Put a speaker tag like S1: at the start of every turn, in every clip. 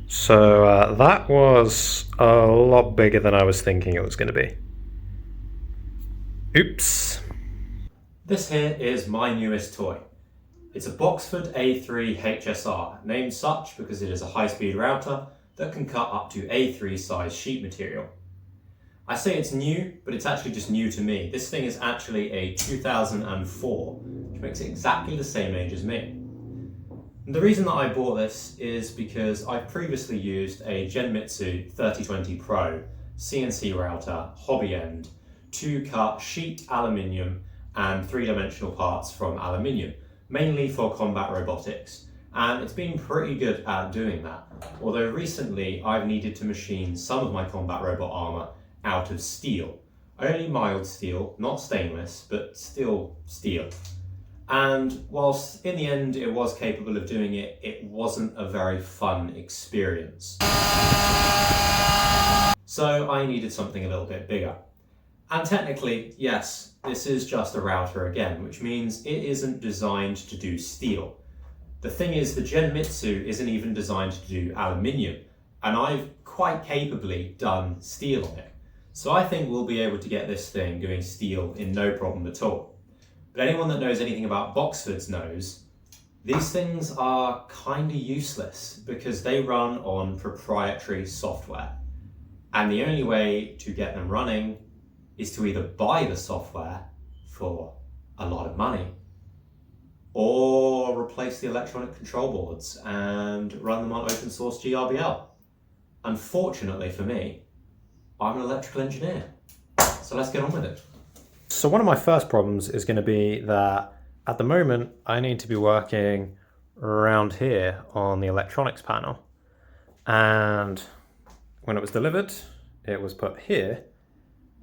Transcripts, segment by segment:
S1: So that was a lot bigger than I was thinking it was going to be. Oops.
S2: This here is my newest toy. It's a Boxford A3HSR, named such because it is a high-speed router that can cut up to A3 size sheet material. I say it's new, but it's actually just new to me. This thing is actually a 2004, which makes it exactly the same age as me. And the reason that I bought this is because I've previously used a GenMitsu 3020 Pro CNC router, hobby end, to cut sheet aluminium and three-dimensional parts from aluminium, mainly for combat robotics. And it's been pretty good at doing that. Although recently I've needed to machine some of my combat robot armor out of steel. Only mild steel, not stainless, but still steel. And whilst in the end it was capable of doing it, it wasn't a very fun experience. So I needed something a little bit bigger. And technically, yes, this is just a router again, which means it isn't designed to do steel. The thing is, the GenMitsu isn't even designed to do aluminium, and I've quite capably done steel on it. So I think we'll be able to get this thing doing steel in no problem at all. But anyone that knows anything about Boxfords knows these things are kind of useless because they run on proprietary software. And the only way to get them running is to either buy the software for a lot of money or replace the electronic control boards and run them on open source GRBL. Unfortunately for me, I'm an electrical engineer. So let's get on with it.
S1: So one of my first problems is going to be that at the moment I need to be working around here on the electronics panel. And when it was delivered, it was put here.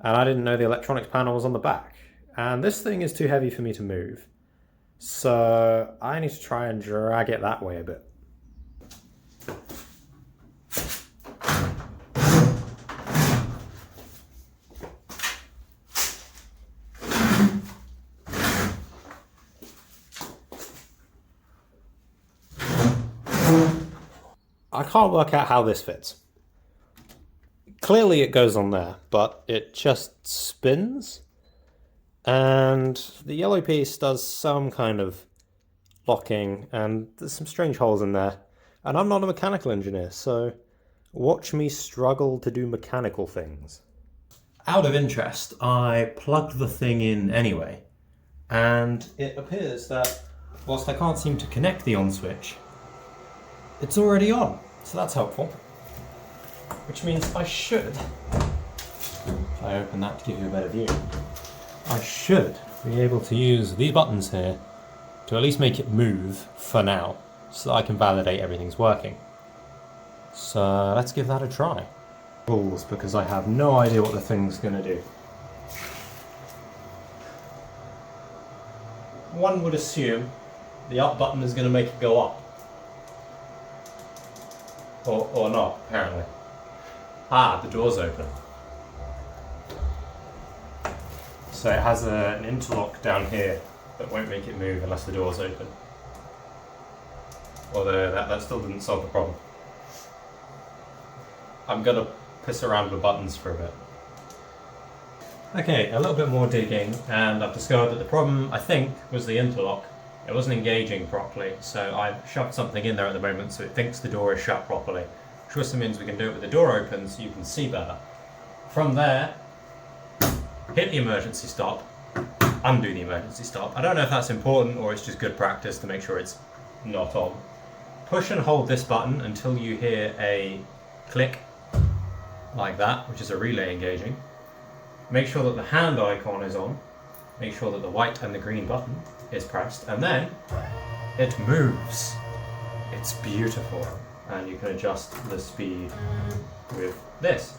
S1: And I didn't know the electronics panel was on the back. And this thing is too heavy for me to move. So I need to try and drag it that way a bit. I can't work out how this fits. Clearly it goes on there, but it just spins. And the yellow piece does some kind of locking, and there's some strange holes in there. And I'm not a mechanical engineer, so watch me struggle to do mechanical things.
S2: Out of interest, I plugged the thing in anyway, and it appears that whilst I can't seem to connect the on switch, it's already on, so that's helpful. Which means I should, if I open that to give you a better view, I should be able to use these buttons here to at least make it move for now, so that I can validate everything's working. So let's give that a try. Rules, because I have no idea what the thing's going to do. One would assume the up button is going to make it go up. Or not, apparently. Ah, the door's open. So it has an interlock down here that won't make it move unless the door's open. Although that still didn't solve the problem. I'm gonna piss around with buttons for a bit. Okay, a little bit more digging, and I've discovered that the problem, I think, was the interlock. It wasn't engaging properly, so I've shoved something in there at the moment so it thinks the door is shut properly. Which also means we can do it with the door open so you can see better. From there, hit the emergency stop, undo the emergency stop. I don't know if that's important or it's just good practice to make sure it's not on. Push and hold this button until you hear a click like that, which is a relay engaging. Make sure that the hand icon is on. Make sure that the white and the green button is pressed, and then it moves. It's beautiful, and you can adjust the speed with this.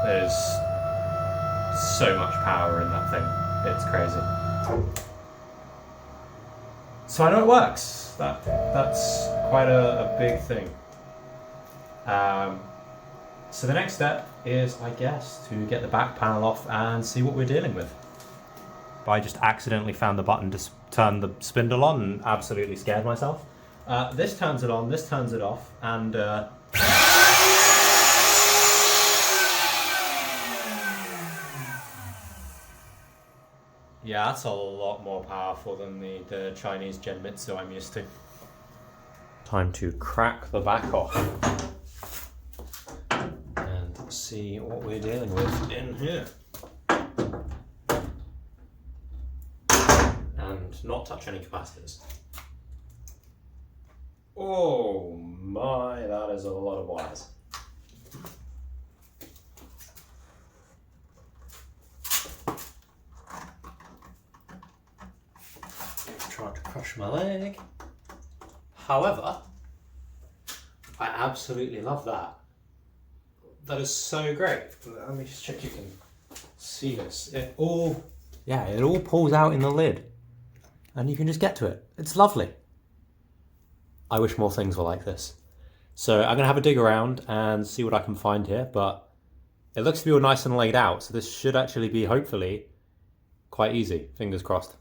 S2: There's so much power in that thing. It's crazy. So I know it works. That's quite a big thing. So the next step is, I guess, to get the back panel off and see what we're dealing with. I just accidentally found the button to turn the spindle on and absolutely scared myself.
S1: This turns it on, this turns it off, and yeah, that's a lot more powerful than the Chinese GenMitsu I'm used to. Time to crack the back off and see what we're dealing with in here. And not touch any capacitors. Oh my, that is a lot of wires. Trying to crush my leg. However, I absolutely love that. That is so great. Let me just check you can see this. It all pulls out in the lid. And you can just get to it. It's lovely. I wish more things were like this. So I'm gonna have a dig around and see what I can find here, but it looks to be all nice and laid out, so this should actually be, hopefully, quite easy. Fingers crossed.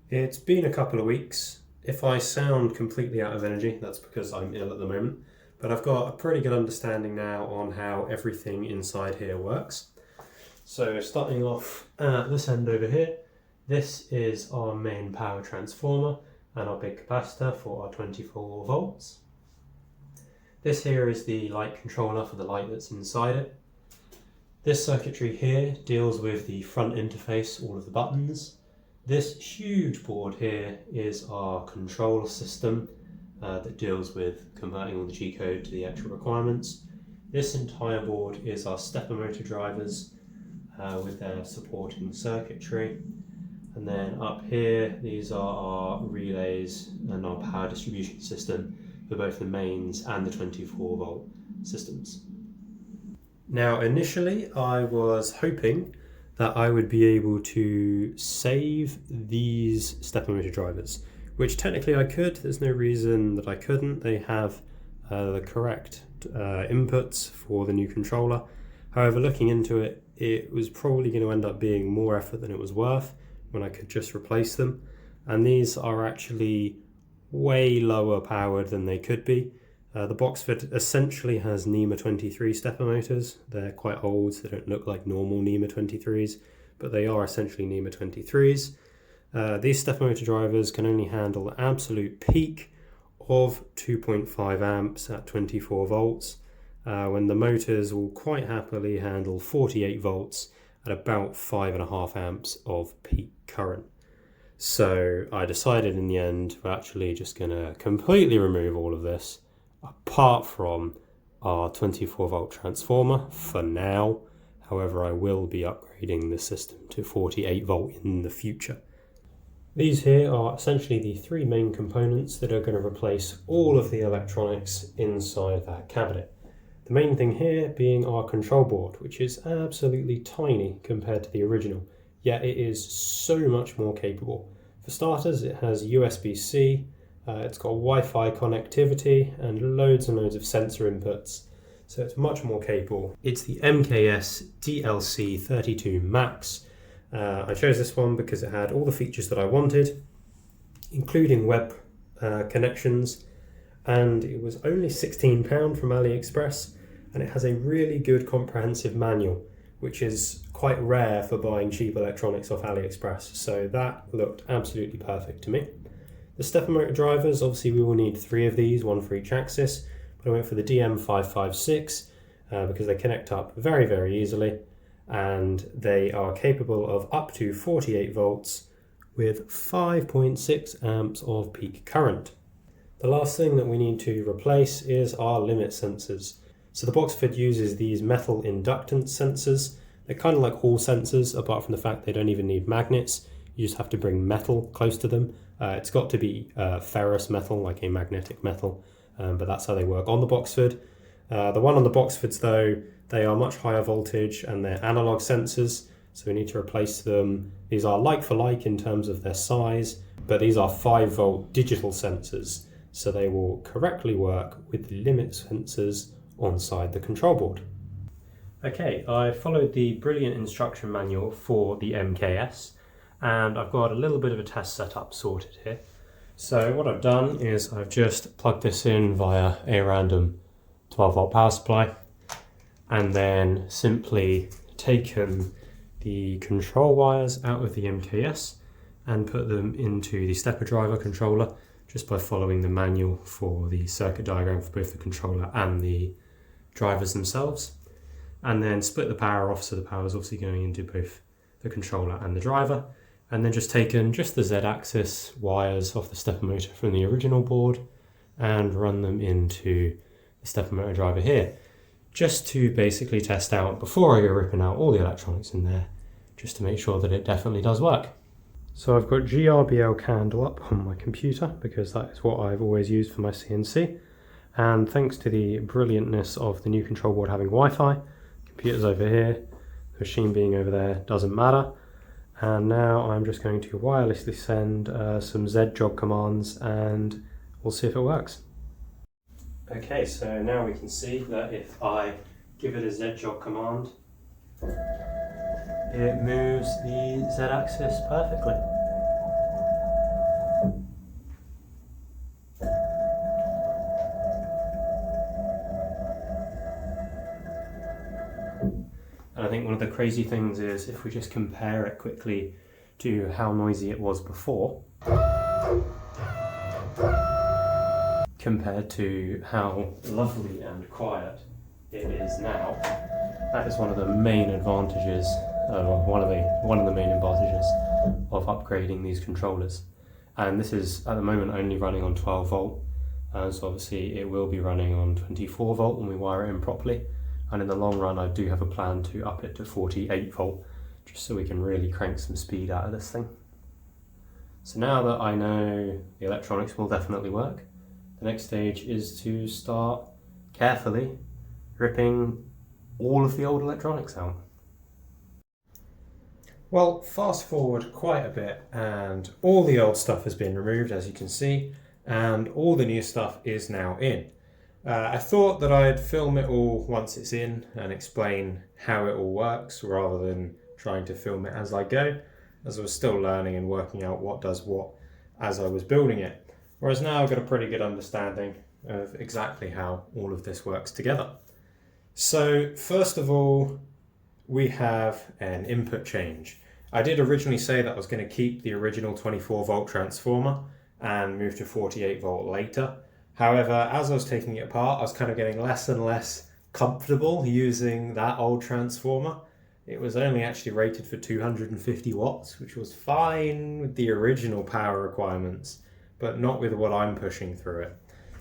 S1: It's been a couple of weeks. If I sound completely out of energy, that's because I'm ill at the moment, but I've got a pretty good understanding now on how everything inside here works. So starting off at this end over here, this is our main power transformer and our big capacitor for our 24 volts. This here is the light controller for the light that's inside it. This circuitry here deals with the front interface, all of the buttons. This huge board here is our control system that deals with converting all the G-code to the actual requirements. This entire board is our stepper motor drivers with their supporting circuitry. And then up here, these are our relays and our power distribution system for both the mains and the 24 volt systems. Now initially I was hoping that I would be able to save these stepper motor drivers, which technically I could. There's no reason that I couldn't. They have the correct inputs for the new controller. However, looking into it, it was probably going to end up being more effort than it was worth when I could just replace them. And these are actually way lower powered than they could be. The Boxford essentially has NEMA 23 stepper motors. They're quite old, so they don't look like normal NEMA 23s, but they are essentially NEMA 23s. These stepper motor drivers can only handle the absolute peak of 2.5 amps at 24 volts, when the motors will quite happily handle 48 volts at about 5.5 amps of peak current. So I decided in the end we're actually just going to completely remove all of this, apart from our 24 volt transformer for now. However, I will be upgrading the system to 48 volt in the future. These here are essentially the three main components that are going to replace all of the electronics inside that cabinet. The main thing here being our control board, which is absolutely tiny compared to the original, yet it is so much more capable. For starters, it has USB-C, it's got Wi-Fi connectivity and loads of sensor inputs, so it's much more capable. It's the MKS DLC32 Max. I chose this one because it had all the features that I wanted, including web connections, and it was only £16 from AliExpress, and it has a really good comprehensive manual, which is quite rare for buying cheap electronics off AliExpress, so that looked absolutely perfect to me. The stepper motor drivers, obviously we will need 3 of these, one for each axis, but I went for the DM556 because they connect up very, very easily, and they are capable of up to 48 volts with 5.6 amps of peak current. The last thing that we need to replace is our limit sensors. So the Boxford uses these metal inductance sensors. They're kind of like hall sensors, apart from the fact they don't even need magnets. You just have to bring metal close to them. It's got to be ferrous metal, like a magnetic metal, but that's how they work on the Boxford. The one on the Boxfords though, they are much higher voltage and they're analog sensors, so we need to replace them. These are like for like in terms of their size, but these are 5 volt digital sensors, so they will correctly work with the limit sensors onside the control board. Okay, I followed the brilliant instruction manual for the MKS, and I've got a little bit of a test setup sorted here. So what I've done is I've just plugged this in via a random 12 volt power supply and then simply taken the control wires out of the MKS and put them into the stepper driver controller just by following the manual for the circuit diagram for both the controller and the drivers themselves, and then split the power off, so the power is obviously going into both the controller and the driver, and then just taken just the Z-axis wires off the stepper motor from the original board and run them into the stepper motor driver here, just to basically test out before I go ripping out all the electronics in there, just to make sure that it definitely does work. So I've got GRBL candle up on my computer because that is what I've always used for my CNC, and thanks to the brilliantness of the new control board having Wi-Fi, computer's over here, the machine being over there doesn't matter, and now I'm just going to wirelessly send some Z jog commands and we'll see if it works. Okay, so now we can see that if I give it a Z jog command, it moves the Z-axis perfectly. And I think one of the crazy things is if we just compare it quickly to how noisy it was before, compared to how lovely and quiet it is now, that is one of the main advantages, one of the main advantages of upgrading these controllers. And this is at the moment only running on 12 volt, so obviously it will be running on 24 volt when we wire it in properly. And in the long run, I do have a plan to up it to 48 volt, just so we can really crank some speed out of this thing. So now that I know the electronics will definitely work, the next stage is to start carefully ripping all of the old electronics out. Well, fast forward quite a bit and all the old stuff has been removed, as you can see, and all the new stuff is now in. I thought that I'd film it all once it's in and explain how it all works rather than trying to film it as I go, as I was still learning and working out what does what as I was building it. Whereas now I've got a pretty good understanding of exactly how all of this works together. So first of all, we have an input change. I did originally say that I was going to keep the original 24 volt transformer and move to 48 volt later. However, as I was taking it apart, I was kind of getting less and less comfortable using that old transformer. It was only actually rated for 250 watts, which was fine with the original power requirements, but not with what I'm pushing through it.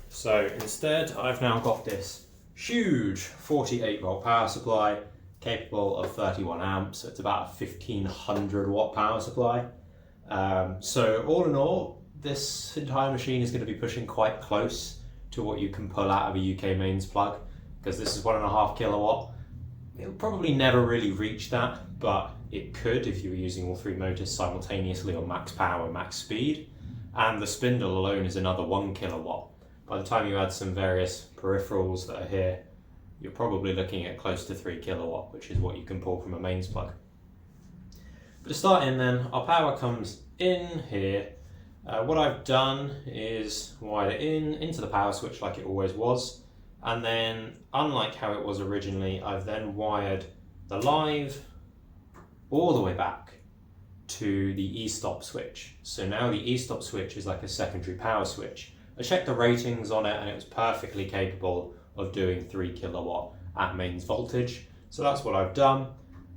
S1: So instead, I've now got this huge 48 volt power supply capable of 31 amps. So it's about a 1500 watt power supply. So all in all, this entire machine is going to be pushing quite close to what you can pull out of a UK mains plug, because this is 1.5 kilowatt. It'll probably never really reach that, but it could if you were using all three motors simultaneously on max power, max speed. And the spindle alone is another 1 kilowatt. By the time you add some various peripherals that are here, you're probably looking at close to 3 kilowatt, which is what you can pull from a mains plug. But to start in then, our power comes in here. What I've done is wired it into the power switch like it always was, and then unlike how it was originally, I've then wired the live all the way back to the e-stop switch. So now the e-stop switch is like a secondary power switch. I checked the ratings on it and it was perfectly capable of doing 3 kilowatt at mains voltage. So that's what I've done,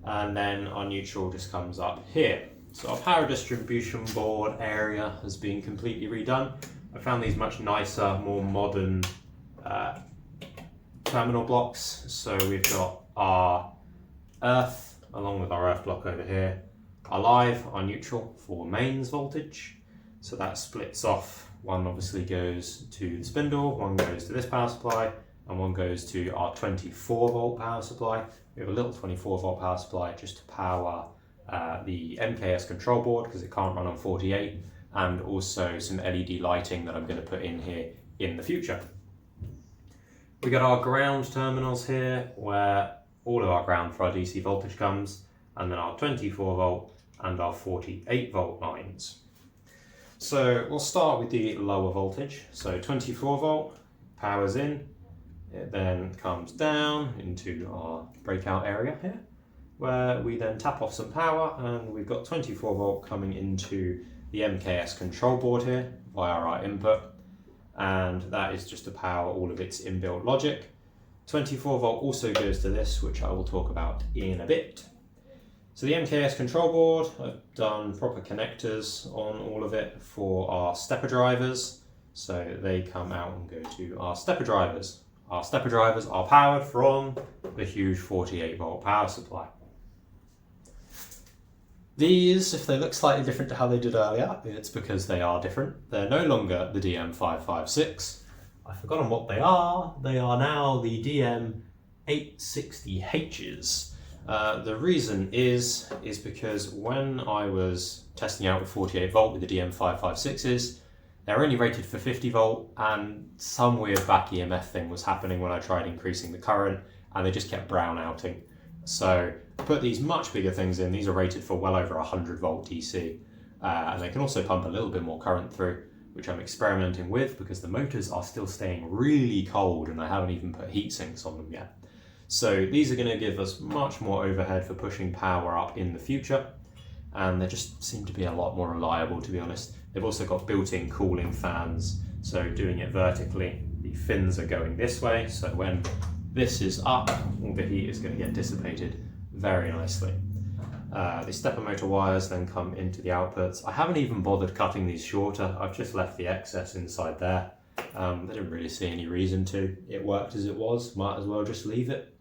S1: and then our neutral just comes up here. So our power distribution board area has been completely redone. I found these much nicer, more modern terminal blocks. So we've got our earth along with our earth block over here, our live, our neutral for mains voltage. So that splits off. One obviously goes to the spindle, one goes to this power supply, and one goes to our 24 volt power supply. We have a little 24 volt power supply just to power the MKS control board because it can't run on 48, and also some LED lighting that I'm going to put in here in the future. We got our ground terminals here where all of our ground for our DC voltage comes, and then our 24 volt and our 48 volt lines. So we'll start with the lower voltage. So 24 volt, powers in, it then comes down into our breakout area here, where we then tap off some power, and we've got 24 volt coming into the MKS control board here via our input, and that is just to power all of its inbuilt logic. 24 volt also goes to this, which I will talk about in a bit. So the MKS control board, I've done proper connectors on all of it for our stepper drivers, so they come out and go to our stepper drivers. Our stepper drivers are powered from the huge 48 volt power supply. These, if they look slightly different to how they did earlier, it's because they are different. They're no longer the DM556. I've forgotten what they are. They are now the DM860Hs. The reason is because when I was testing out with 48 volt with the DM556s, they're only rated for 50 volt, and some weird back EMF thing was happening when I tried increasing the current, and they just kept brownouting. So I put these much bigger things in. These are rated for well over 100 volt DC, and they can also pump a little bit more current through, which I'm experimenting with because the motors are still staying really cold and I haven't even put heat sinks on them yet. So these are going to give us much more overhead for pushing power up in the future, and they just seem to be a lot more reliable, to be honest. They've also got built-in cooling fans, so doing it vertically, the fins are going this way, so when this is up, all the heat is going to get dissipated very nicely. The stepper motor wires then come into the outputs. I haven't even bothered cutting these shorter, I've just left the excess inside there. I didn't really see any reason to. It worked as it was, might as well just leave it.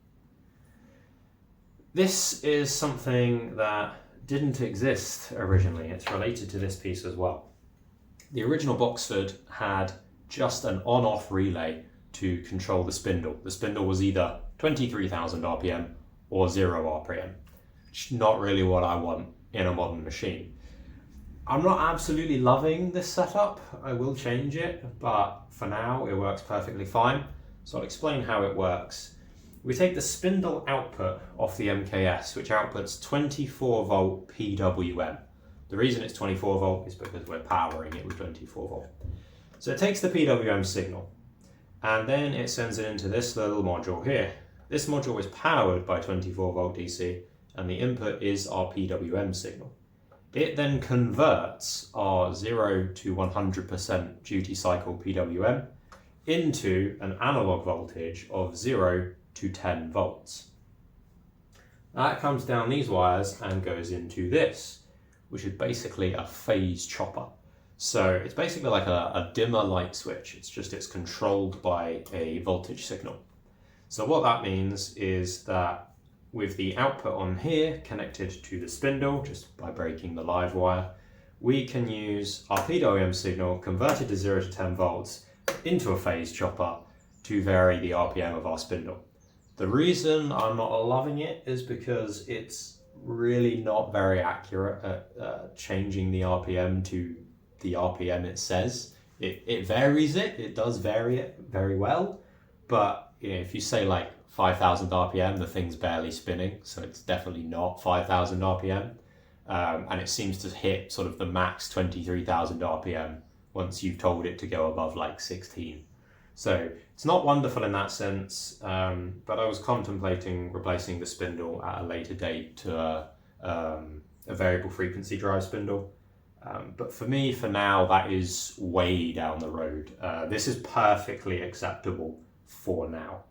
S1: This is something that didn't exist originally. It's related to this piece as well. The original Boxford had just an on-off relay to control the spindle. The spindle was either 23,000 RPM or 0 RPM, which is not really what I want in a modern machine. I'm not absolutely loving this setup. I will change it, but for now it works perfectly fine. So I'll explain how it works. We take the spindle output off the MKS, which outputs 24 volt PWM. The reason it's 24 volt is because we're powering it with 24 volt. So it takes the PWM signal, and then it sends it into this little module here. This module is powered by 24 volt DC, and the input is our PWM signal. It then converts our 0 to 100% duty cycle PWM into an analog voltage of 0 to 10 volts. That comes down these wires and goes into this, which is basically a phase chopper. So it's basically like a dimmer light switch. It's controlled by a voltage signal. So what that means is that with the output on here connected to the spindle, just by breaking the live wire, we can use our PWM signal converted to 0 to 10 volts into a phase chopper to vary the RPM of our spindle. The reason I'm not loving it is because it's really not very accurate at changing the RPM to the RPM it says. It varies it does vary it very well, but you know, if you say like 5,000 RPM, the thing's barely spinning, so it's definitely not 5,000 RPM. And it seems to hit sort of the max 23,000 RPM once you've told it to go above like 16. So it's not wonderful in that sense, but I was contemplating replacing the spindle at a later date to a variable frequency drive spindle. But for me, for now, that is way down the road. This is perfectly acceptable for now.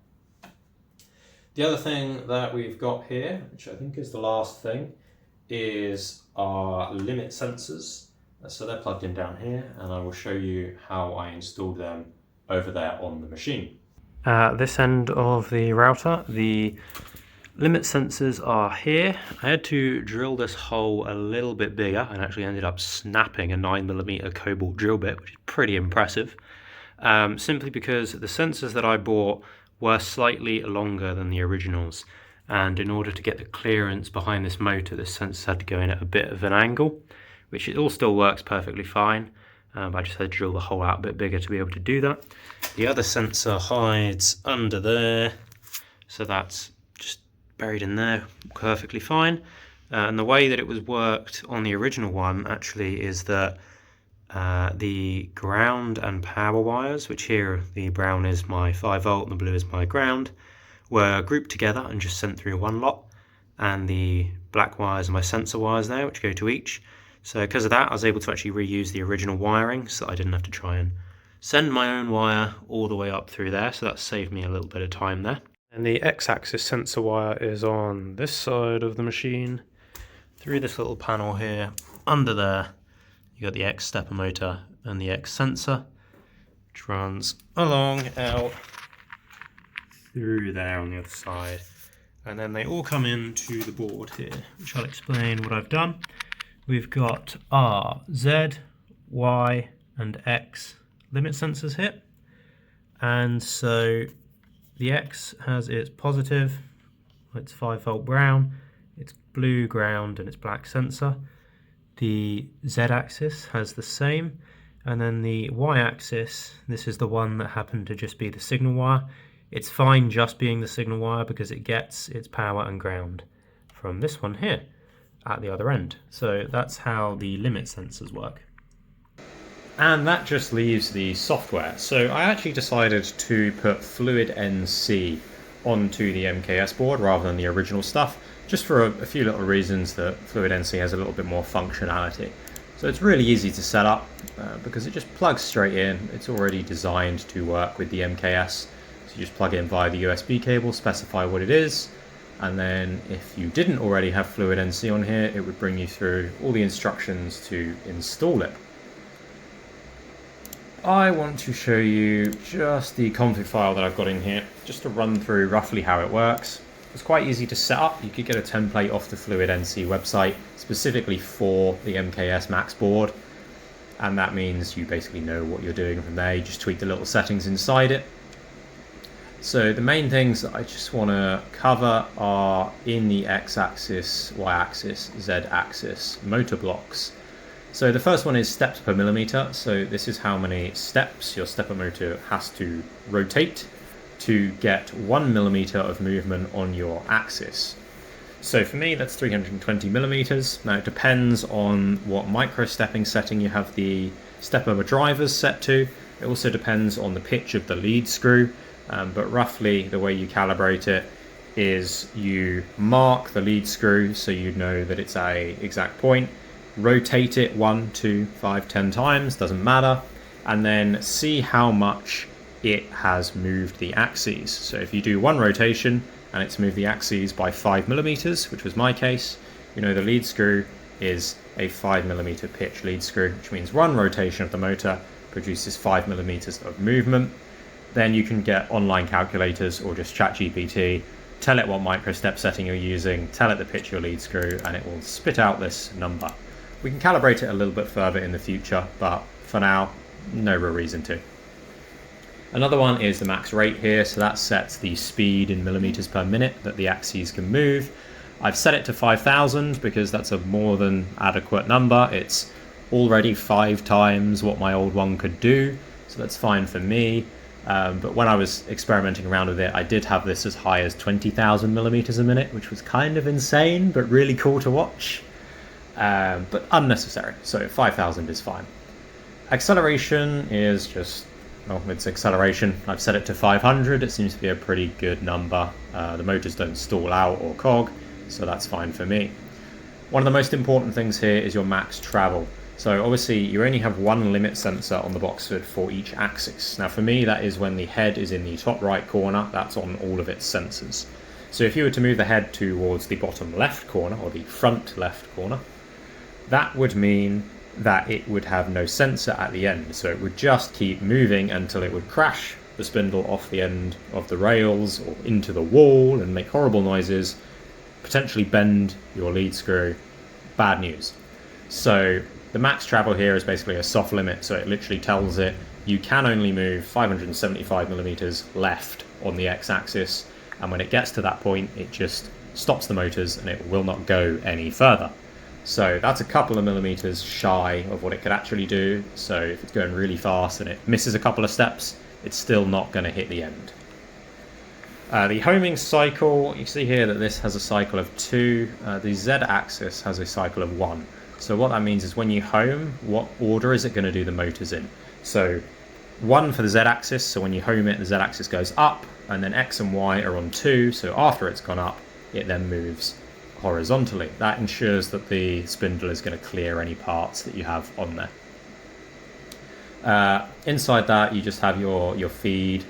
S1: The other thing that we've got here, which I think is the last thing, is our limit sensors. So they're plugged in down here, and I will show you how I installed them over there on the machine. At this end of the router, the limit sensors are here. I had to drill this hole a little bit bigger and actually ended up snapping a 9mm cobalt drill bit, which is pretty impressive, simply because the sensors that I bought were slightly longer than the originals, and in order to get the clearance behind this motor, this sensor had to go in at a bit of an angle, which it all still works perfectly fine. I just had to drill the hole out a bit bigger to be able to do that. The other sensor hides under there, so that's just buried in there perfectly fine. And the way that it was worked on the original one actually is that the ground and power wires, which here the brown is my 5V and the blue is my ground, were grouped together and just sent through one lot, and the black wires are my sensor wires there, which go to each. So because of that, I was able to actually reuse the original wiring, so that I didn't have to try and send my own wire all the way up through there, so that saved me a little bit of time there. And the X-axis sensor wire is on this side of the machine, through this little panel here. Under there, you got the X stepper motor and the X sensor, which runs along out through there on the other side. And then they all come into the board here, which I'll explain what I've done. We've got R, Z, Y, and X limit sensors here. And so the X has its positive, its 5V brown, its blue ground, and its black sensor. The Z-axis has the same, and then the Y-axis, this is the one that happened to just be the signal wire. It's fine just being the signal wire because it gets its power and ground from this one here at the other end. So that's how the limit sensors work. And that just leaves the software. So I actually decided to put FluidNC onto the MKS board rather than the original stuff, just for a few little reasons that FluidNC has a little bit more functionality. So it's really easy to set up because it just plugs straight in. It's already designed to work with the MKS. So you just plug in via the USB cable, specify what it is, and then if you didn't already have FluidNC on here, it would bring you through all the instructions to install it. I want to show you just the config file that I've got in here, just to run through roughly how it works. It's quite easy to set up. You could get a template off the FluidNC website specifically for the MKS Max board, and that means you basically know what you're doing from there. You just tweak the little settings inside it. So the main things that I just want to cover are in the X-axis, Y-axis, Z-axis motor blocks. So the first one is steps per millimeter. So this is how many steps your stepper motor has to rotate to get 1 millimeter of movement on your axis. So for me, that's 320 millimeters. Now it depends on what micro stepping setting you have the stepper drivers set to. It also depends on the pitch of the lead screw, but roughly the way you calibrate it is you mark the lead screw so you know that it's a exact point. Rotate it 1, 2, 5, 10 times, doesn't matter, and then see how much it has moved the axes. So if you do one rotation and it's moved the axes by 5 millimeters, which was my case, you know the lead screw is a 5 millimeter pitch lead screw, which means one rotation of the motor produces 5 millimeters of movement. Then you can get online calculators or just ChatGPT, tell it what micro step setting you're using, tell it the pitch of your lead screw, and it will spit out this number. We can calibrate it a little bit further in the future, but for now, no real reason to. Another one is the max rate here, so that sets the speed in millimeters per minute that the axes can move. I've set it to 5,000 because that's a more than adequate number. It's already 5 times what my old one could do, so that's fine for me. But when I was experimenting around with it, I did have this as high as 20,000 millimeters a minute, which was kind of insane, but really cool to watch. But unnecessary, so 5,000 is fine. Acceleration is just, well, it's acceleration. I've set it to 500. It seems to be a pretty good number. The motors don't stall out or cog, so that's fine for me. One of the most important things here is your max travel. So obviously you only have one limit sensor on the Boxford for each axis. Now for me, that is when the head is in the top right corner. That's on all of its sensors. So if you were to move the head towards the bottom left corner or the front left corner, that would mean that it would have no sensor at the end. So it would just keep moving until it would crash the spindle off the end of the rails or into the wall and make horrible noises, potentially bend your lead screw. Bad news. So the max travel here is basically a soft limit. So it literally tells it you can only move 575 millimeters left on the X-axis. And when it gets to that point, it just stops the motors and it will not go any further. So that's a couple of millimeters shy of what it could actually do. So if it's going really fast and it misses a couple of steps, it's still not going to hit the end. The homing cycle, you see here that this has a cycle of 2. The Z-axis has a cycle of 1. So what that means is when you home, what order is it going to do the motors in? So 1 for the Z-axis, so when you home it, the Z-axis goes up, and then X and Y are on 2, so after it's gone up, it then moves horizontally. That ensures that the spindle is going to clear any parts that you have on there. Inside that, you just have your feed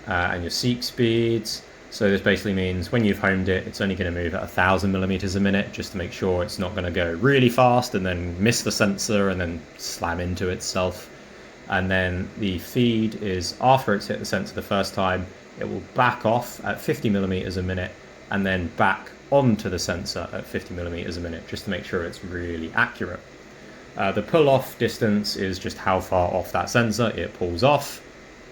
S1: and your seek speeds. So this basically means when you've homed it, it's only going to move at 1,000 millimeters a minute, just to make sure it's not going to go really fast and then miss the sensor and then slam into itself. And then the feed is, after it's hit the sensor the first time, it will back off at 50 millimeters a minute and then back onto the sensor at 50 millimeters a minute, just to make sure it's really accurate. The pull-off distance is just how far off that sensor it pulls off.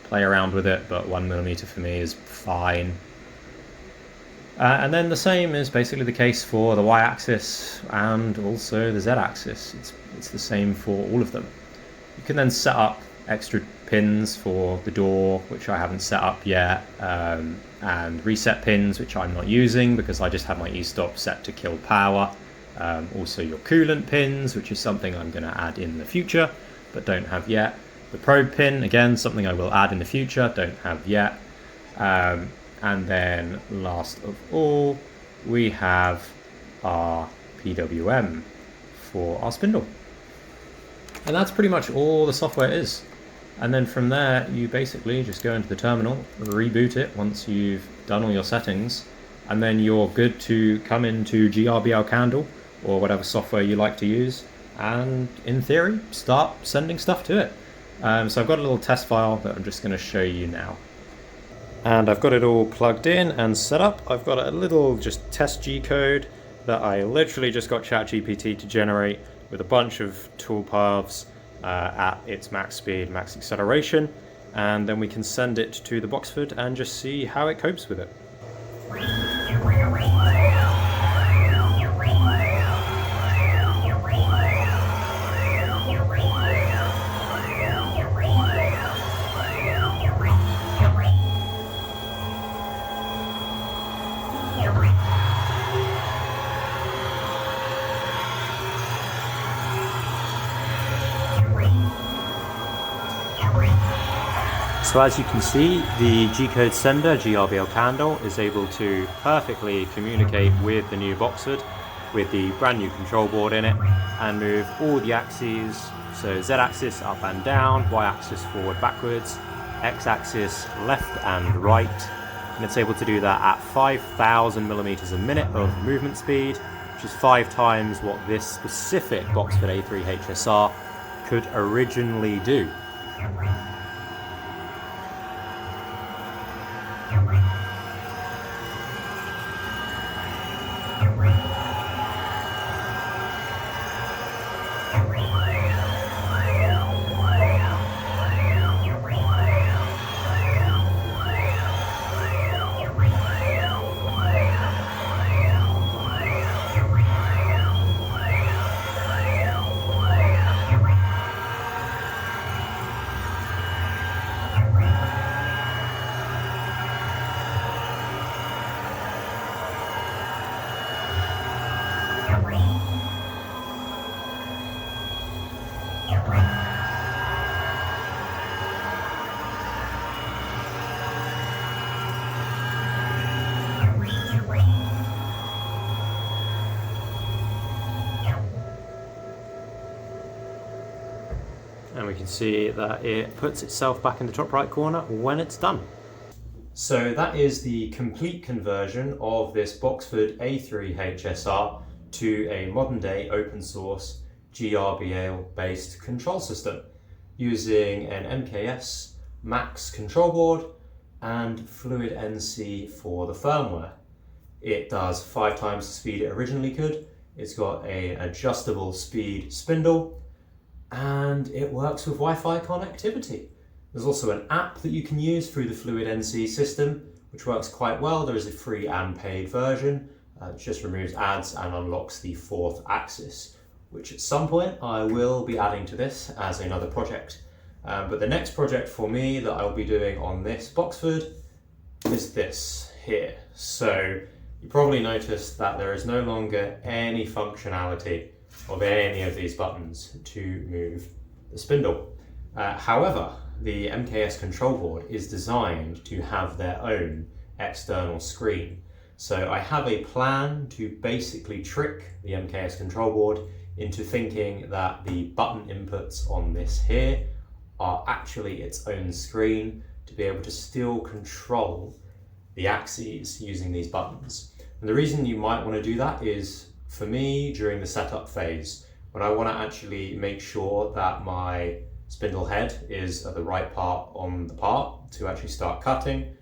S1: Play around with it, but 1 millimeter for me is fine. And then the same is basically the case for the Y-axis and also the Z-axis. It's the same for all of them. You can then set up extra pins for the door, which I haven't set up yet, and reset pins, which I'm not using because I just have my e-stop set to kill power. Also your coolant pins, which is something I'm going to add in the future, but don't have yet. The probe pin, again, something I will add in the future, don't have yet. And then last of all, we have our PWM for our spindle. And that's pretty much all the software is. And then from there, you basically just go into the terminal, reboot it once you've done all your settings, and then you're good to come into GRBL Candle or whatever software you like to use, and in theory, start sending stuff to it. So I've got a little test file that I'm just going to show you now. And I've got it all plugged in and set up. I've got a little just test G code that I literally just got ChatGPT to generate with a bunch of toolpaths at its max speed, max acceleration, and then we can send it to the Boxford and just see how it copes with it. So as you can see, the G-code sender, GRBL Candle, is able to perfectly communicate with the new Boxford with the brand new control board in it and move all the axes, so Z-axis up and down, Y-axis forward backwards, X-axis left and right, and it's able to do that at 5,000 millimeters a minute of movement speed, which is 5 times what this specific Boxford A3HSR could originally do. And we can see that it puts itself back in the top right corner when it's done. So that is the complete conversion of this Boxford A3HSR to a modern day open source GRBL based control system using an MKS Max control board and FluidNC for the firmware. It does 5 times the speed it originally could. It's got an adjustable speed spindle, and it works with Wi-Fi connectivity. There's also an app that you can use through the FluidNC system, which works quite well. There is a free and paid version, which just removes ads and unlocks the 4th axis, which at some point I will be adding to this as another project. But the next project for me that I'll be doing on this Boxford is this here. So you probably noticed that there is no longer any functionality of any of these buttons to move the spindle. However, the MKS control board is designed to have their own external screen. So I have a plan to basically trick the MKS control board into thinking that the button inputs on this here are actually its own screen to be able to still control the axes using these buttons. And the reason you might want to do that is, for me, during the setup phase, when I want to actually make sure that my spindle head is at the right part on the part to actually start cutting,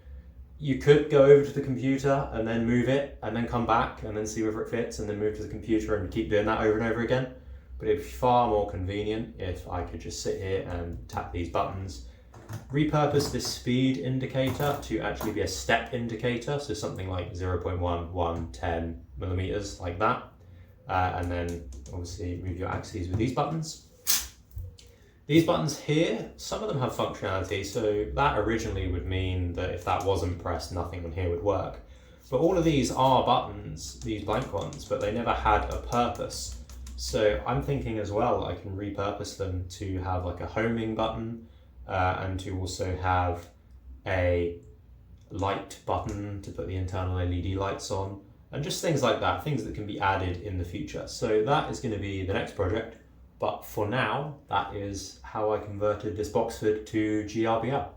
S1: you could go over to the computer and then move it and then come back and then see whether it fits and then move to the computer and keep doing that over and over again. But it'd be far more convenient if I could just sit here and tap these buttons, repurpose this speed indicator to actually be a step indicator, so something like 0.1, 1, 10 millimeters, like that. And then obviously move your axes with these buttons. These buttons here, some of them have functionality, so that originally would mean that if that wasn't pressed, nothing on here would work. But all of these are buttons, these blank ones, but they never had a purpose. So I'm thinking as well, I can repurpose them to have like a homing button, and to also have a light button to put the internal LED lights on, and just things like that, things that can be added in the future. So that is going to be the next project. But for now, that is how I converted this Boxford to GRBL.